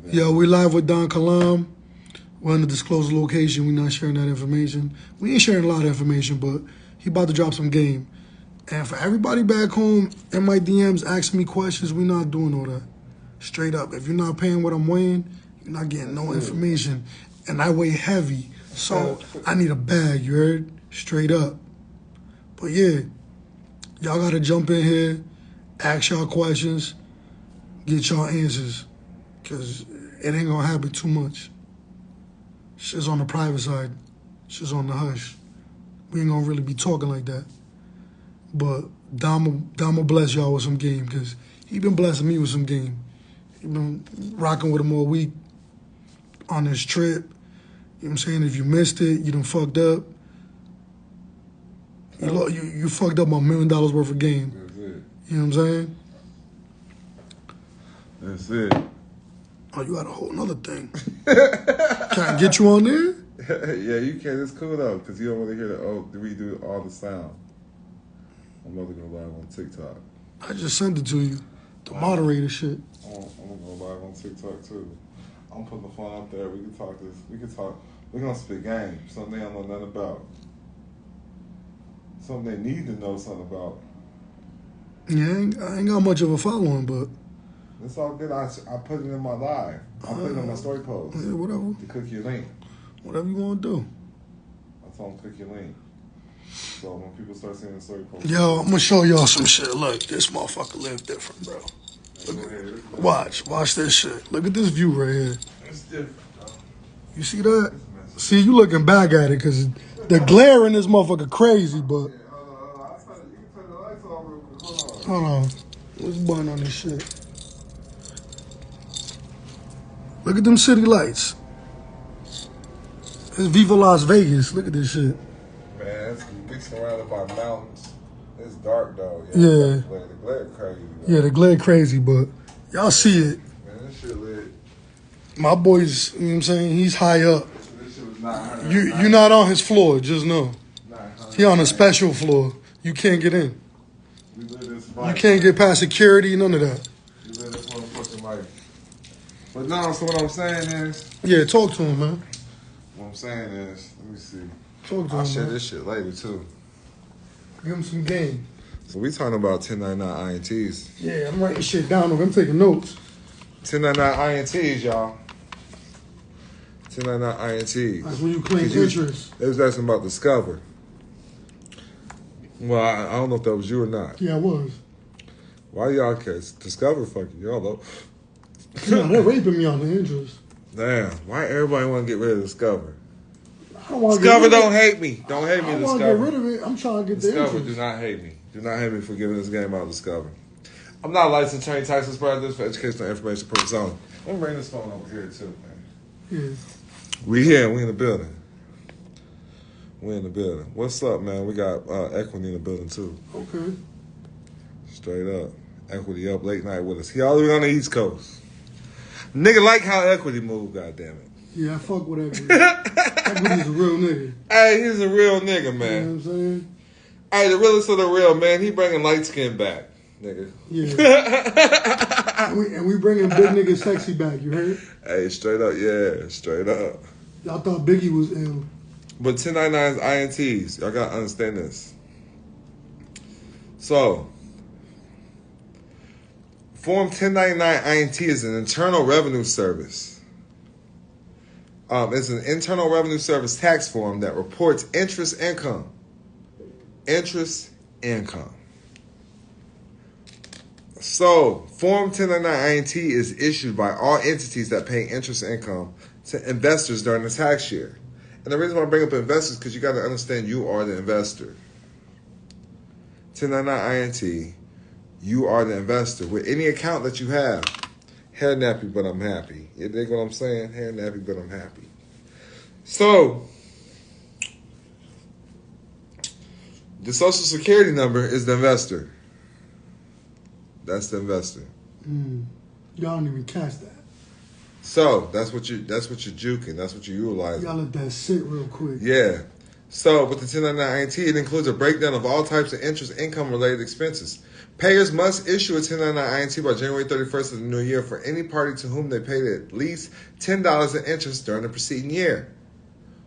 Yo, we live with Don Kilam. We're in the disclosed location. We're not sharing that information. We ain't sharing a lot of information, but he about to drop some game. And for everybody back home in my DMs asking me questions, we not doing all that. Straight up. If you're not paying what I'm weighing, you're not getting no information. And I weigh heavy, so I need a bag, you heard? Straight up. But yeah, y'all got to jump in here, ask y'all questions, get y'all answers, because it ain't going to happen too much. Shit's on the private side. Shit's on the hush. We ain't going to really be talking like that. But Dom will bless y'all with some game, because he been blessing me with some game. He been rocking with him all week on this trip. You know what I'm saying? If you missed it, you done fucked up. You fucked up $1 million worth of game. That's it. You know what I'm saying? That's it. Oh, you got a whole nother thing. Can I get you on there? Yeah, you can. It's cool though, because you don't want to hear the redo all the sound. I'm about to go live on TikTok. I just sent it to you. The moderator shit. I'm gonna go live on TikTok too. I'm putting the phone up there. We can talk this. We can talk. We're gonna spit game. Something they don't know nothing about. Something they need to know something about. Yeah, I ain't got much of a following, but It's all good. I put it in my live. I put it in my story post. Yeah, whatever. To cook your link. Whatever you want to do. I told them cook your link. So when people start seeing the story post. Yo, I'm going to show y'all some shit. Look, this motherfucker live different, bro. Watch this shit. Look at this view right here. It's different, though. You see that? See, you looking back at it because the glare in this motherfucker crazy, but... You can turn the lights on real quick. Hold on. What's the button on this shit? Look at them city lights. It's Viva Las Vegas. Look at this shit. Man, we surrounded by mountains. It's dark though. Yeah. The glare crazy. Though. Yeah, the glare crazy, but y'all see it. Man, this shit lit. My boy's, you know what I'm saying, he's high up. This shit was 900. You're not on his floor, just know. 900. He on a special floor. You can't get in. We live this You life. can't get past security, none of that. We live this motherfucking life. But no, so what I'm saying is, Yeah, talk to him, man. what I'm saying is, let me see. Talk to I'll him, share man. this shit later too. Give him some game. So we talking about 1099 INTs. Yeah, I'm writing shit down. I'm taking notes. 1099 INTs, y'all. 1099 INTs. That's when you claim interest. They was asking about Discover. Well, I don't know if that was you or not. Yeah, I was. Why y'all care? Discover fucking y'all though. Yeah, they're raping me on the interest. Damn, why everybody want to get rid of Discover? I don't want to Discover get rid of don't hate me. Don't hate me, I want to Discover. get rid of it. I'm trying to get the Discover, interest. do not hate me. Do not hate me for giving this game out, Discover. I'm not a licensed attorney, taxes practice for educational information purposes only. Let me bring this phone over here too, man. Yeah. We here. We in the building. We in the building. What's up, man? We got Equity in the building too. Okay. Straight up. Equity up late night with us. He all the way on the East Coast. Nigga like how Equity move, goddammit. Yeah, I fuck with Equity. Equity's a real nigga. Hey, he's a real nigga, You know man. what I'm saying? Hey, the realest of the real, man. He bringing light skin back, nigga. Yeah. and we bringing big nigga sexy back, you heard? Hey, straight up, yeah. Straight up. Y'all thought Biggie was ill. But 1099's INTs, y'all gotta understand this. So, Form 1099 INT is an internal revenue service. It's an internal revenue service tax form that reports interest income. Interest income. So, Form 1099 INT is issued by all entities that pay interest income to investors during the tax year. And the reason why I bring up investors is because you got to understand you are the investor. 1099 INT, you are the investor. With any account that you have, hair nappy, but I'm happy. You dig what I'm saying? Hair nappy, but I'm happy. So, the social security number is the investor. That's the investor. Y'all don't even catch that. So that's what you're juking. That's what you're utilizing. Y'all let that sit real quick. Yeah. So with the 1099 INT, it includes a breakdown of all types of interest income related expenses, Payers must issue a 1099 INT by January 31st of the new year for any party to whom they paid at least $10 in interest during the preceding year.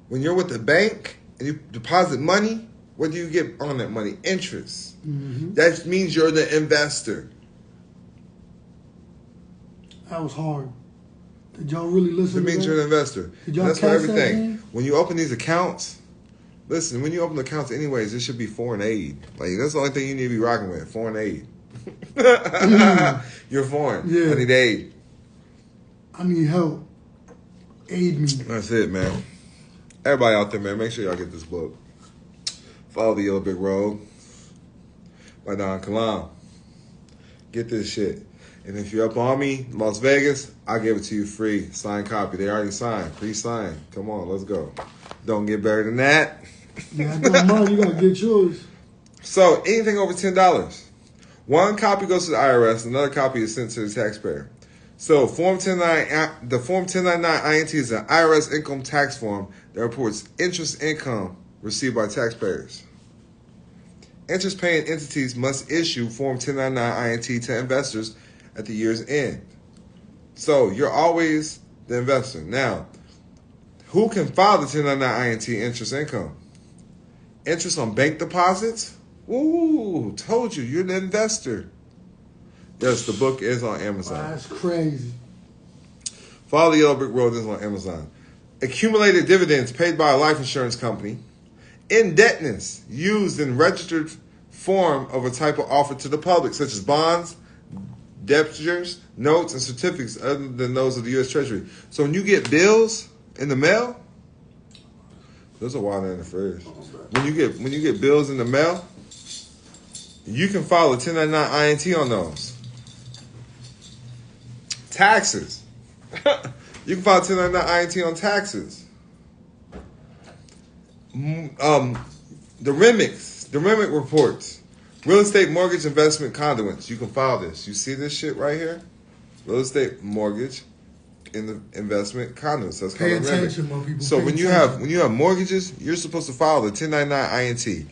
When you're with the bank and you deposit money, what do you get on that money? Interest. Mm-hmm. That means you're the investor. That was hard. Did y'all really listen It to means that? you're an investor. Did y'all That's for catch that, everything. man? When you open these accounts, listen, when you open accounts anyways, it should be foreign aid. Like, that's the only thing you need to be rocking with, foreign aid. You're foreign. Yeah. I need aid. I need help. Aid me. That's it, man. Everybody out there, man, make sure y'all get this book. Follow the Yellow Brick Road by Don Kilam. Get this shit. And if you're up on me, Las Vegas, I'll give it to you free. Signed copy. They already signed. Pre-signed. Come on, let's go. Don't get better than that. Yeah, I got mine. You gotta get yours. So, anything over $10. One copy goes to the IRS, another copy is sent to the taxpayer. So, the Form 1099 INT is an IRS income tax form that reports interest income received by taxpayers. Interest-paying entities must issue Form 1099 INT to investors at the year's end. So, you're always the investor. Now, who can file the 1099 INT interest income? Interest on bank deposits? Ooh, told you, you're the investor. Yes, the book is on Amazon. Wow, that's crazy. Follow the Yellow Brick Road is on Amazon. Accumulated dividends paid by a life insurance company. Indebtedness used in registered form of a type of offer to the public, such as bonds, debentures, notes, and certificates other than those of the U.S. Treasury. So when you get bills in the mail, there's a water in the fridge. When you get bills in the mail, you can file a 1099 INT on those. Taxes. You can file a 1099 INT on taxes. The REMIC reports. Real estate mortgage investment conduits. You can file this. You see this shit right here? Real estate mortgage in the investment conduits. That's called Pay a REMIC. attention, my people. So Pay when you have mortgages, you're supposed to file the 1099 INT.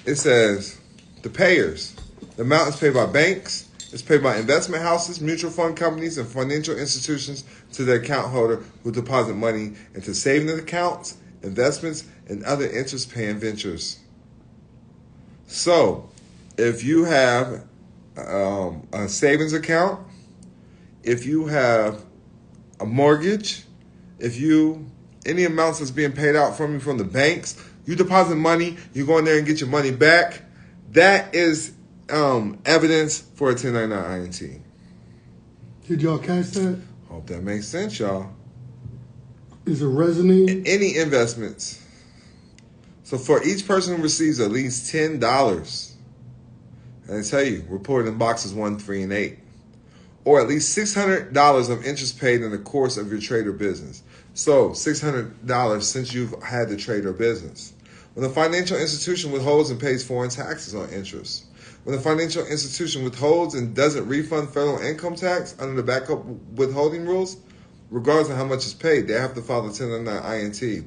It says the payers. The amount is paid by banks. It's paid by investment houses, mutual fund companies, and financial institutions to the account holder who deposit money into savings accounts, investments, and other interest-paying ventures. So, if you have a savings account, if you have a mortgage, any amounts that's being paid out from you from the banks, you deposit money, you go in there and get your money back, that is evidence for a 1099 INT. Did y'all catch that? Hope that makes sense, y'all. Is it resonating? Any investments. So for each person who receives at least $10, and I tell you, report in boxes 1, 3, and 8, or at least $600 of interest paid in the course of your trade or business. So $600 since you've had the trade or business. When a financial institution withholds and pays foreign taxes on interest. When a financial institution withholds and doesn't refund federal income tax under the backup withholding rules, regardless of how much is paid, they have to file the 1099 INT.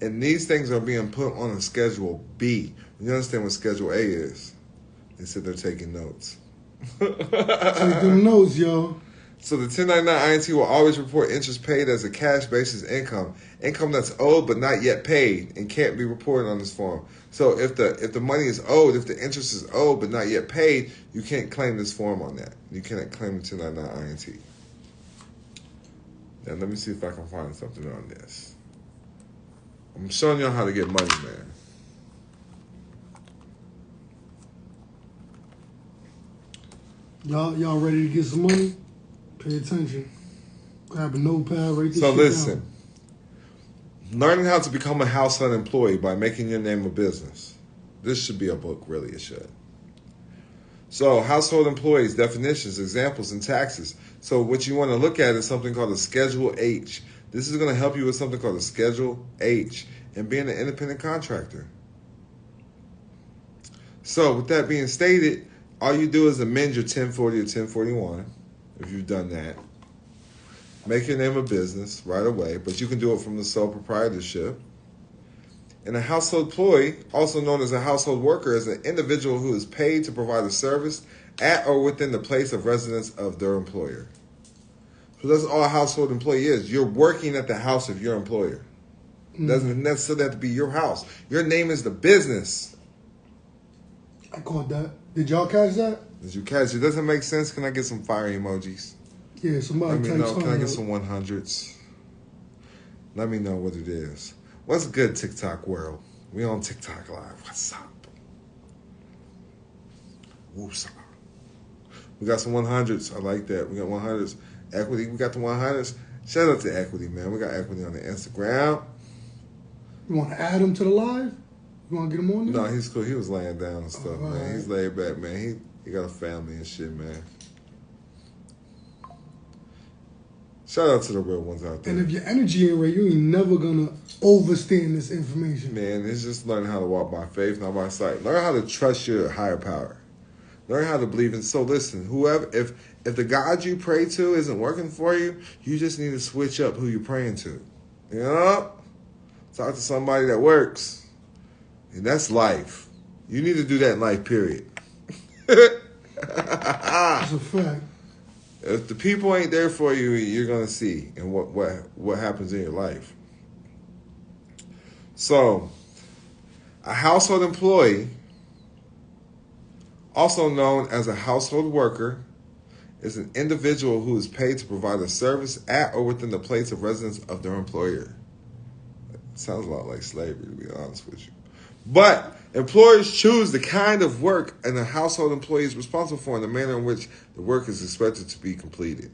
And these things are being put on a Schedule B. You understand what Schedule A is? They said they're taking notes. Take them notes, yo. So the 1099 INT will always report interest paid as a cash basis income that's owed but not yet paid and can't be reported on this form. So if the money is owed, if the interest is owed but not yet paid, you can't claim this form on that. You cannot claim the 1099 INT. Now let me see if I can find something on this. I'm showing y'all how to get money, man. Y'all ready to get some money? Pay attention. Grab a notepad, write this So shit listen. down. Learning how to become a household employee by making your name a business. This should be a book, really, it should. So, household employees, definitions, examples, and taxes. So, what you want to look at is something called a Schedule H. This is going to help you with something called a Schedule H and being an independent contractor. So, with that being stated, all you do is amend your 1040 or 1041, if you've done that. Make your name a business right away, but you can do it from the sole proprietorship. And a household employee, also known as a household worker, is an individual who is paid to provide a service at or within the place of residence of their employer. So that's all a household employee is. You're working at the house of your employer. Doesn't necessarily have to be your house. Your name is the business. I caught that. Did y'all catch that? Did you catch it? Doesn't make sense. Can I get some fire emojis? Yeah, somebody Let me type know. something Can I get up. some 100s? Let me know what it is. What's good, TikTok world? We on TikTok Live. What's up? Whoops. We got some 100s. I like that. We got 100s. Equity. We got the 100s. Shout out to Equity, man. We got Equity on the Instagram. You want to add him to the live? You want to get him on there? No, he's cool. He was laying down and stuff, man. Right. He's laid back, man. He got a family and shit, man. Shout out to the real ones out there. And if your energy ain't right, you ain't never going to overstand this information. Man, it's just learning how to walk by faith, not by sight. Learn how to trust your higher power. Learn how to believe in. So listen, if the God you pray to isn't working for you, you just need to switch up who you're praying to. You know? Talk to somebody that works. And that's life. You need to do that in life, period. That's a fact. If the people ain't there for you, you're gonna see and what happens in your life. So, a household employee, also known as a household worker, is an individual who is paid to provide a service at or within the place of residence of their employer. Sounds a lot like slavery, to be honest with you. But employers choose the kind of work and a household employee is responsible for and the manner in which the work is expected to be completed.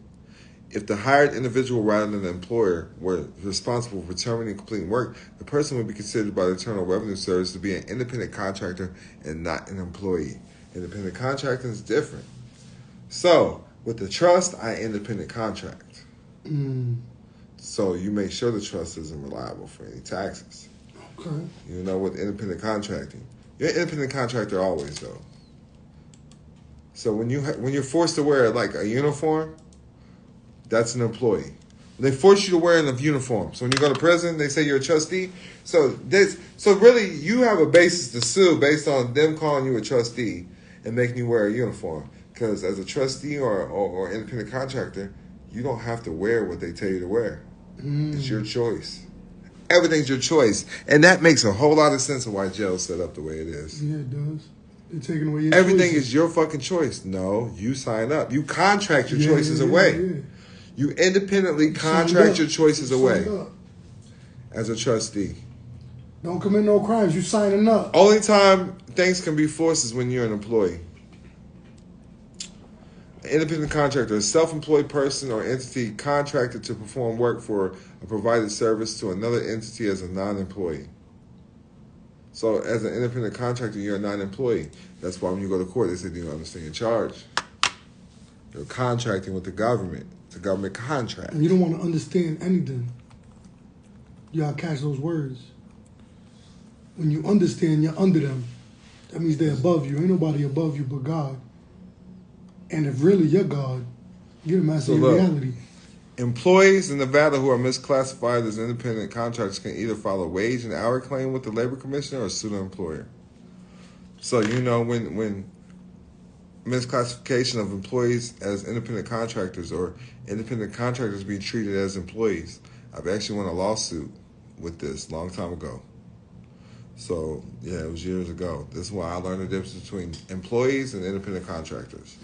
If the hired individual rather than the employer were responsible for determining and completing work, the person would be considered by the Internal Revenue Service to be an independent contractor and not an employee. Independent contracting is different. So, with the trust, I independent contract. So you make sure the trust isn't reliable for any taxes. Okay. You know, with independent contracting, you're an independent contractor always, though. So when you're forced to wear like a uniform, that's an employee. They force you to wear a uniform. So when you go to prison, they say you're a trustee. So really, you have a basis to sue based on them calling you a trustee and making you wear a uniform. Because as a trustee or independent contractor, you don't have to wear what they tell you to wear. It's your choice. Everything's your choice. And that makes a whole lot of sense of why jail's set up the way it is. Yeah, it does. They're taking away your Everything choices. is your fucking choice. No, you sign up. You contract your choices away. Yeah. You independently contract your choices away Sign up. as a trustee. Don't commit no crimes. You signing up. Only time things can be forced is when you're an employee. An independent contractor, a self-employed person or entity contracted to perform work for a provided service to another entity as a non-employee. So as an independent contractor, you're a non-employee. That's why when you go to court, they say, do you understand your charge? You're contracting with the government. It's a government contract. And you don't want to understand anything. You gotta catch those words. When you understand, you're under them. That means they're above you. Ain't nobody above you but God. And if really you're God, you're the master of reality. Employees in Nevada who are misclassified as independent contractors can either file a wage and hour claim with the labor commissioner or sue the employer. So you know when misclassification of employees as independent contractors or independent contractors being treated as employees. I've actually won a lawsuit with this a long time ago. So, yeah, it was years ago. This is why I learned the difference between employees and independent contractors.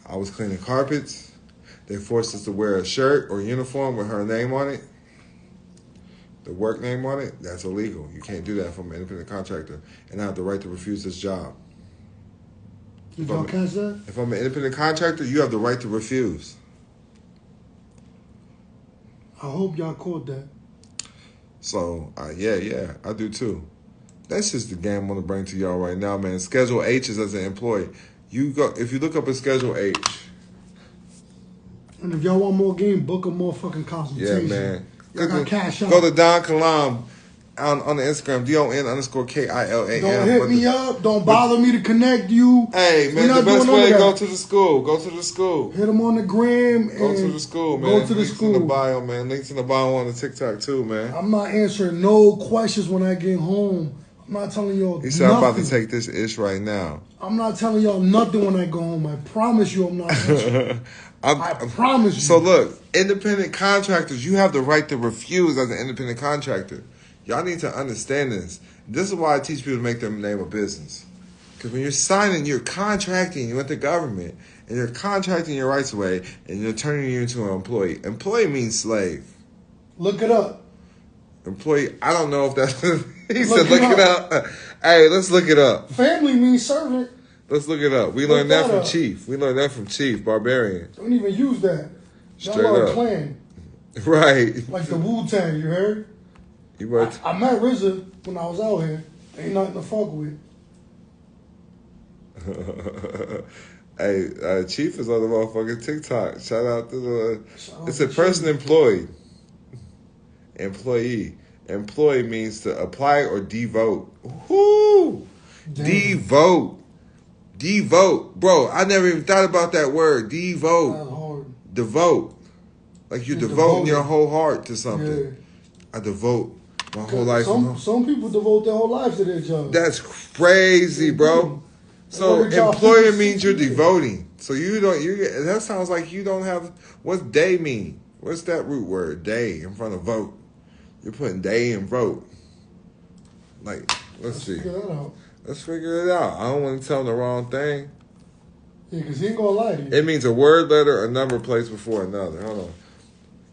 I was cleaning carpets. They forced us to wear a shirt or uniform with her name on it, the work name on it. That's illegal. You can't do that from an independent contractor. And I have the right to refuse this job. Did y'all catch that? If I'm an independent contractor, you have the right to refuse. I hope y'all caught that. So, yeah, I do too. That's just the game I want to bring to y'all right now, man. Schedule H is as an employee. If you look up a Schedule H. And if y'all want more game, book a more fucking consultation. Yeah, man. Y'all got cash out. Go to Don Kilam on the Instagram, DON_KILAM. Don't hit me up. Don't bother me to connect you. Hey, man, the best way to go to the school. Go to the school. Hit them on the gram. Go to the school, man. Go to the Links school. in the bio, man. Links in the bio on the TikTok, too, man. I'm not answering no questions when I get home I'm not telling y'all He said, I'm about to nothing. take this ish right now. I'm not telling y'all nothing when I go home. I promise you I'm not touching. I promise you. So look, independent contractors, you have the right to refuse as an independent contractor. Y'all need to understand this. This is why I teach people to make their name a business. Because when you're signing, you're contracting with the government. And you're contracting your rights away. And you're turning you into an employee. Employee means slave. Look it up. Employee, I don't know if that's... He said, look it up. Hey, let's look it up. Family means servant. Let's look it up. We learned that from Chief. We learned that from Chief, Barbarian. Don't even use that. Straight Y'all are up. a clan. Right. Like the Wu-Tang, you heard? You right. I met RZA when I was out here. Ain't nothing to fuck with. Hey, Chief is on the motherfucking TikTok. Shout out to the... It's a person employed. Employee. Employee means to apply or devote. Whoo! Devote. Devote. Bro, I never even thought about that word. Devote. That's hard. Devote. Like you're devoting your whole heart to something. Yeah. I devote my whole life. Some people devote their whole lives to their job. That's crazy, bro. So employer means you're devoting. So you don't. That sounds like you don't have. What's day mean? What's that root word? Day in front of vote. You're putting day and vote. Like, let's see. Figure that out. Let's figure it out. I don't want to tell him the wrong thing. Yeah, because he ain't gonna lie to you. It means a word, letter, or number placed before another. Hold on.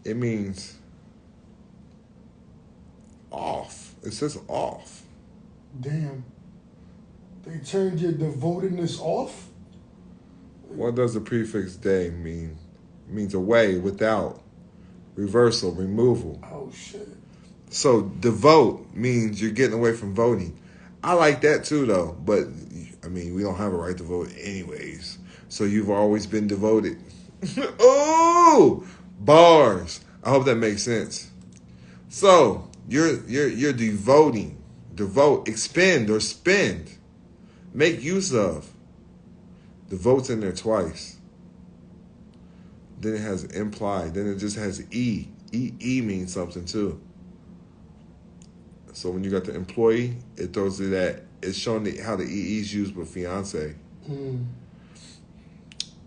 It means off. It says off. Damn. They turned your devotedness off? What does the prefix day mean? It means away, without, reversal, removal. Oh, shit. So devote means you're getting away from voting. I like that too, though. But, I mean, we don't have a right to vote anyways. So you've always been devoted. Oh! Bars. I hope that makes sense. So, you're devoting. Devote, expend or spend. Make use of. Devote's in there twice. Then it has implied. Then it just has E. E means something too. So when you got the employee, it throws you that. It's showing how the EE is used with fiance.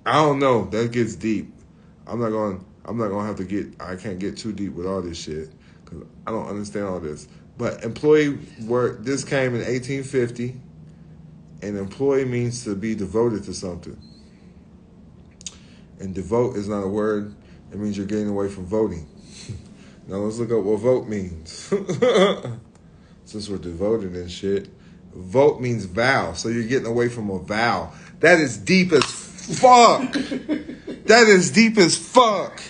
I don't know. That gets deep. I'm not gonna have to get. I can't get too deep with all this shit because I don't understand all this. But employee word. This came in 1850, and employee means to be devoted to something. And devote is not a word. It means you're getting away from voting. Now let's look up what vote means. Since we're devoted and shit. Vote means vow. So you're getting away from a vow. That is deep as fuck. That is deep as fuck.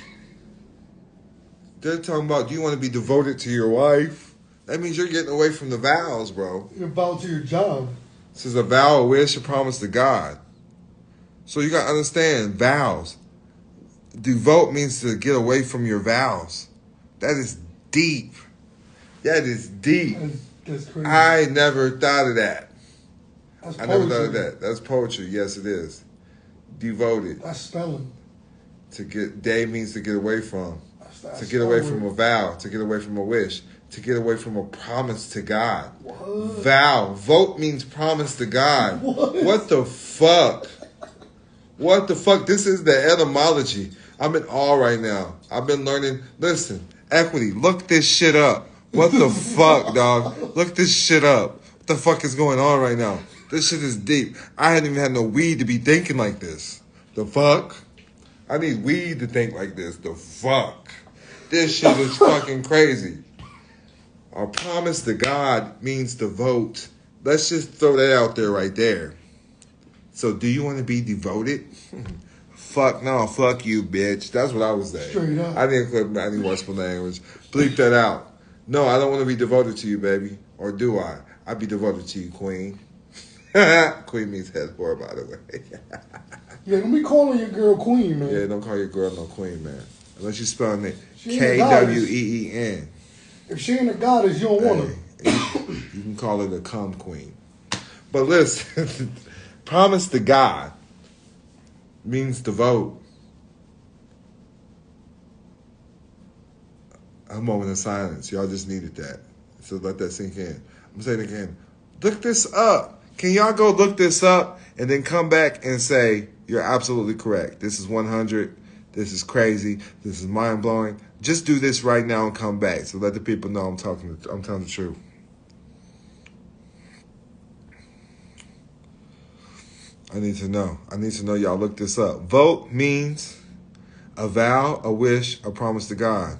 They're talking about, do you want to be devoted to your wife? That means you're getting away from the vows, bro. You're vowed to your job. This is a vow, a wish, a promise to God. So you got to understand vows. Devote means to get away from your vows. That is deep. That is deep. That's crazy. I never thought of that. That's I never thought of that. That's poetry. Yes, it is. Devoted. That's spelling. To get day means to get away from. That's to get away from a vow. To get away from a wish. To get away from a promise to God. What? Vow. Vote means promise to God. What the fuck? What the fuck? This is the etymology. I'm in awe right now. I've been learning. Listen, equity. Look this shit up. What the fuck, dog? Look this shit up. What the fuck is going on right now? This shit is deep. I hadn't even had no weed to be thinking like this. The fuck? I need weed to think like this. The fuck? This shit is fucking crazy. Our promise to God means to vote. Let's just throw that out there right there. So do you want to be devoted? Fuck no, fuck you, bitch. That's what I was saying. Straight up. I didn't watch my language. Bleep that out. No, I don't want to be devoted to you, baby. Or do I? I'd be devoted to you, queen. Queen means head whore, by the way. Yeah, don't be calling your girl queen, man. Yeah, don't call your girl no queen, man. Unless you're spelling it She ain't a goddess. Kween. If she ain't a goddess, you don't want her. You can call her the cum queen. But listen, promise to God means to vote. A moment of silence. Y'all just needed that. So let that sink in. I'm saying it again. Look this up. Can y'all go look this up and then come back and say, you're absolutely correct. This is 100. This is crazy. This is mind-blowing. Just do this right now and come back. So let the people know I'm telling the truth. I need to know. Y'all look this up. Vote means a vow, a wish, a promise to God.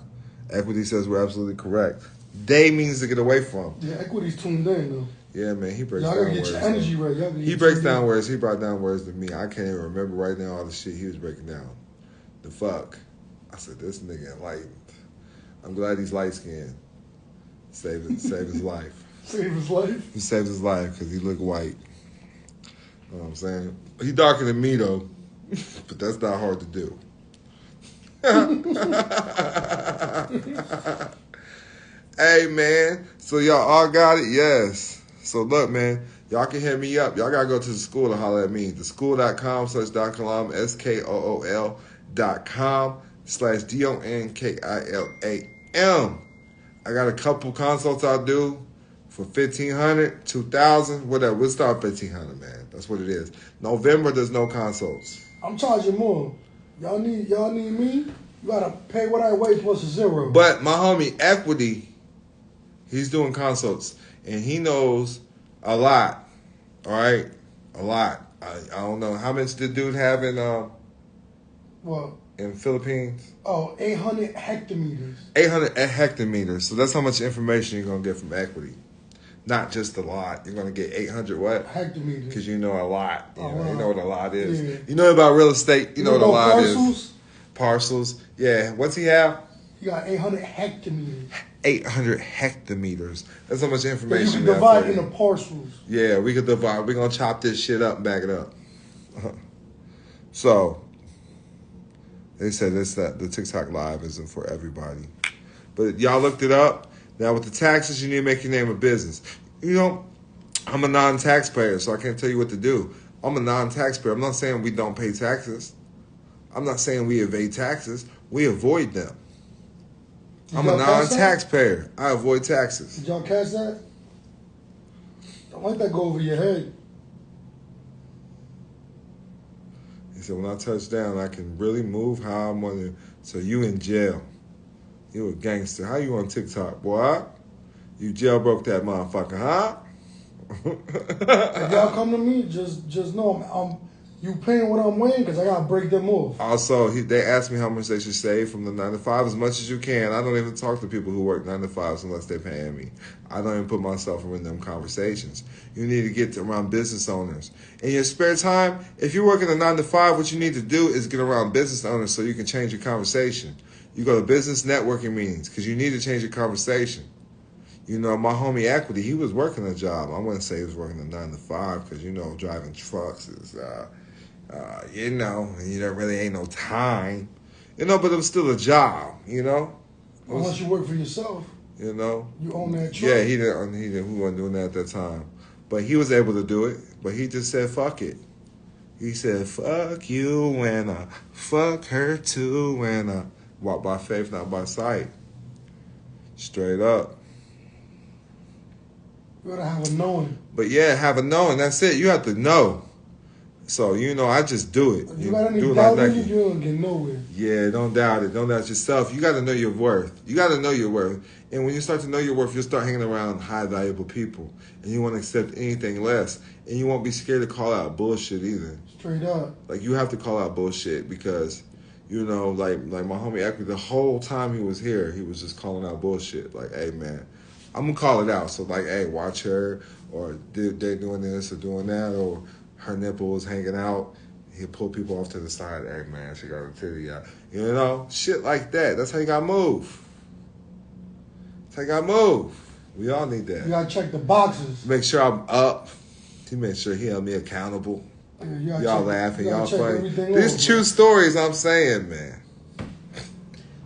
Equity says we're absolutely correct. Day means to get away from. Yeah, equity's tuned in, though. Yeah, man, he breaks y'all down gotta words. get your energy right. He breaks down words. He brought down words to me. I can't even remember right now all the shit he was breaking down. The fuck. I said, this nigga enlightened. I'm glad he's light-skinned. Save his life. Save his life? He saved his life because he looked white. You know what I'm saying? He darker than me, though. But that's not hard to do. Hey, man. So y'all all got it? Yes. So look, man. Y'all can hit me up. Y'all got to go to the school to holler at me. Theschool.com /Don SKOOL.com/DONKILAM. I got a couple consults I'll do for $1,500, $2,000, whatever. We'll start $1,500, man. That's what it is. November, there's no consults. I'm charging more. Y'all need me? You gotta pay what I weigh plus a zero. But my homie Equity, he's doing consults, and he knows a lot. All right, a lot. I don't know how much the dude have in what? In Philippines? Oh, 800 hectometers. 800 hectometers. So that's how much information you're gonna get from Equity. Not just a lot. You're gonna get 800 what? Hectometers. Because you know a lot. You know what a lot is. Yeah. You know about real estate. You know what a lot is. Parcels? Yeah. What's he have? He got 800 hectometers. 800 hectometers. That's how much information you can divide into parcels. Yeah, we could divide. We're going to chop this shit up and back it up. So, they said that the TikTok live isn't for everybody. But y'all looked it up. Now, with the taxes, you need to make your name a business. You know, I'm a non-taxpayer, so I can't tell you what to do. I'm a non-taxpayer. I'm not saying we don't pay taxes. I'm not saying we evade taxes. We avoid them. I'm a non-taxpayer. I avoid taxes. Did y'all catch that? Don't let that go over your head. He said, when I touch down, I can really move how I want to. So you in jail. You a gangster. How you on TikTok, boy? You jailbroke that motherfucker, huh? If y'all come to me, just know you paying what I'm weighing because I got to break them off. Also, they asked me how much they should save from the 9 to 5, as much as you can. I don't even talk to people who work 9 to 5s unless they're paying me. I don't even put myself in them conversations. You need to get around business owners. In your spare time, if you're working a 9 to 5, what you need to do is get around business owners so you can change your conversation. You go to business networking meetings because you need to change your conversation. You know, my homie Equity, he was working a job. I wouldn't say he was working a 9 to 5 because, you know, driving trucks is... you know, there really ain't no time. You know, but it was still a job, you know? Unless you work for yourself. You know? You own that truck. Yeah, he wasn't doing that at that time. But he was able to do it. But he just said, fuck it. He said, fuck you and fuck her too and walk by faith, not by sight. Straight up. You gotta have a knowing. But yeah, have a knowing. That's it. You have to know. So, you know, I just do it. If you got any doubt in you, you don't get nowhere. Yeah, don't doubt it. Don't doubt yourself. You got to know your worth. You got to know your worth. And when you start to know your worth, you'll start hanging around high valuable people. And you won't accept anything less. And you won't be scared to call out bullshit either. Straight up. Like, you have to call out bullshit because, you know, like my homie Equity, the whole time he was here, he was just calling out bullshit. Like, hey, man, I'm going to call it out. So, like, hey, watch her, or they're doing this or doing that, or her nipple was hanging out. He'll pull people off to the side. Hey, man, she got her titty out. You know, shit like that. That's how you got to move. That's how you got to move. We all need that. You got to check the boxes. Make sure I'm up. He made sure he held me accountable. Yeah, y'all laughing. Y'all funny. These true stories I'm saying, man.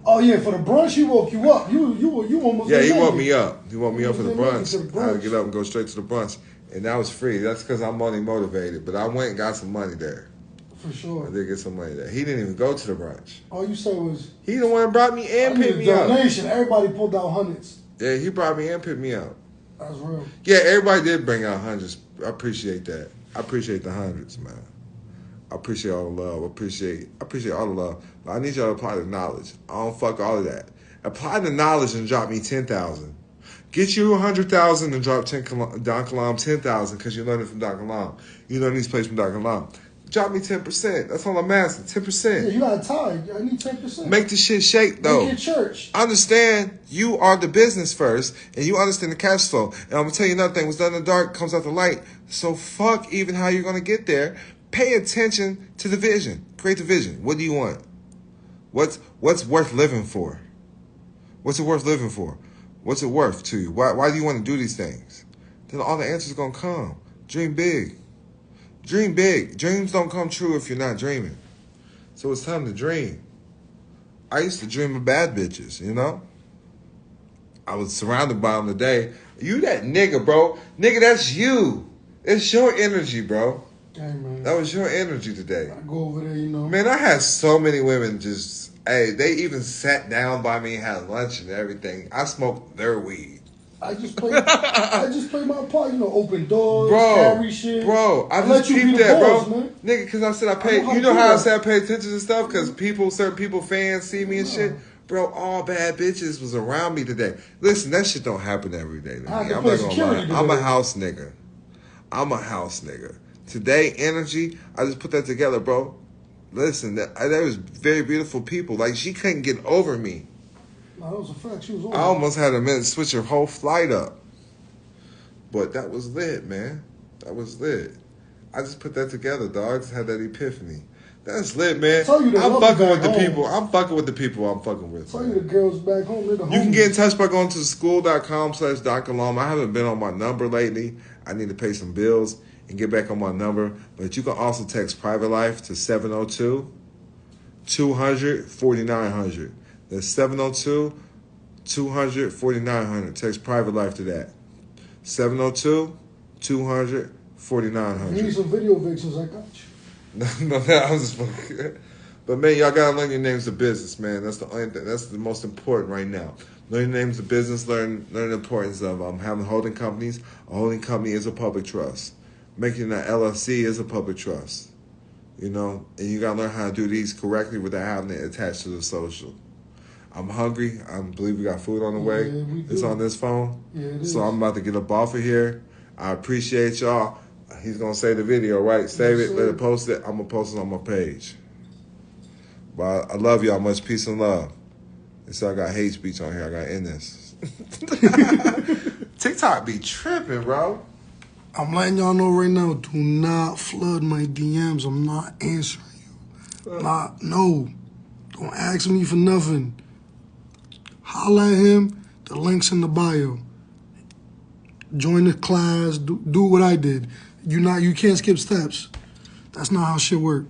Oh, yeah, for the brunch, he woke you up. You almost Yeah, he woke me up. He woke me up for the brunch. brunch. I had to get up and go straight to the brunch. And that was free. That's because I'm money motivated. But I went and got some money there. For sure. I did get some money there. He didn't even go to the brunch. All you said was... He the one that brought me and picked me up. Donation. Everybody pulled out hundreds. Yeah, he brought me and picked me up. That's real. Yeah, everybody did bring out hundreds. I appreciate that. I appreciate the hundreds, man. I appreciate all the love. I appreciate all the love. But I need y'all to apply the knowledge. I don't fuck all of that. Apply the knowledge and drop me 10,000. Get you 100,000 and drop Don Kalam 10,000 because you learned it from Don Kalam. You learn these plays from Don Kalam. Drop me 10%. That's all I'm asking. 10%. Yeah, you got to tie. I need 10%. Make the shit shake though. Make your church. Understand you are the business first, and you understand the cash flow. And I'm gonna tell you another thing: what's done in the dark comes out the light. So fuck even how you're gonna get there. Pay attention to the vision. Create the vision. What do you want? What's worth living for? What's it worth living for? What's it worth to you? Why do you want to do these things? Then all the answers are gonna come. Dream big. Dream big. Dreams don't come true if you're not dreaming. So it's time to dream. I used to dream of bad bitches, you know? I was surrounded by them today. You that nigga, bro. Nigga, that's you. It's your energy, bro. Hey, man. That was your energy today. I go over there, you know. Man, I had so many women just, hey, they even sat down by me and had lunch and everything. I smoked their weed. I just play my part, you know, open doors, carry shit. Bro, I just keep that, boss, bro. Man. Nigga, because I said I paid, you know how I said I pay attention to stuff? Because certain people, fans see me and shit. Bro, all bad bitches was around me today. Listen, that shit don't happen every day. I'm not gonna lie. I'm a house nigga. Today, energy, I just put that together, bro. Listen, there was very beautiful people. Like, she couldn't get over me. No, that was a fact. She was over. I almost had a minute to switch her whole flight up. But that was lit, man. That was lit. I just put that together, dog. I just had that epiphany. That's lit, man. I'm fucking with the people. I'm fucking with the people I'm fucking with. Tell you the girls back home. You can get in touch by going to school.com/DrKalam. I haven't been on my number lately. I need to pay some bills and get back on my number. But you can also text Private Life to 702-200-4900. That's 702-200-4900. Text Private Life to that. 702-200-4900. You need some video vixens, I got you. No, I was just fucking. But man, y'all gotta learn your names of business, man. That's the only thing. That's the most important right now. Learn your names of business. Learn the importance of having holding companies. A holding company is a public trust. Making an LLC is a public trust. You know, and you gotta learn how to do these correctly without having it attached to the social. I'm hungry. I believe we got food on the way. Yeah, it's on this phone. Yeah, it is. So I'm about to get up off of here. I appreciate y'all. He's going to save the video, right? Save it, let it post it. I'm going to post it on my page. But I love y'all. Much peace and love. And so I got hate speech on here. I got to end this. TikTok be tripping, bro. I'm letting y'all know right now, do not flood my DMs. I'm not answering you. No. Don't ask me for nothing. Holla at him. The link's in the bio. Join the class. Do what I did. You can't skip steps. That's not how shit work.